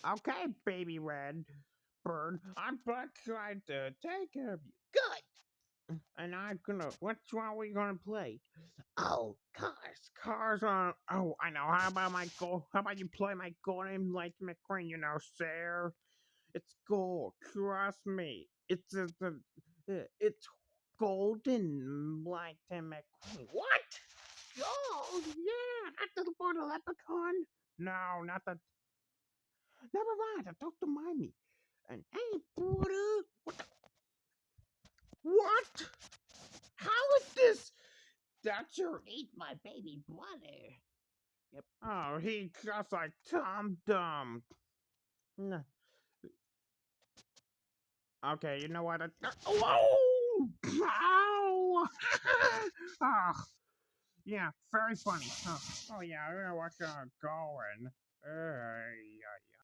Okay, baby red bird, I'm but trying to take care of you. Good. And I'm gonna. Which one we gonna play? Oh, cars. Cars on. Oh, I know. How about Michael? How about you play my Golden Light McQueen? You know, sir. It's gold. Trust me. It's golden Light McQueen. What? Oh yeah, not the little leprechaun. No, not the. Never mind. I talked to mommy. And hey, brother. What? How is this? That's your. Eat my baby brother. Yep. Oh, he just like Tom Dumb. Nah. Okay, you know what? Whoa! Ow! Ah, yeah, very funny. Oh yeah, I know what's going. Yeah, yeah.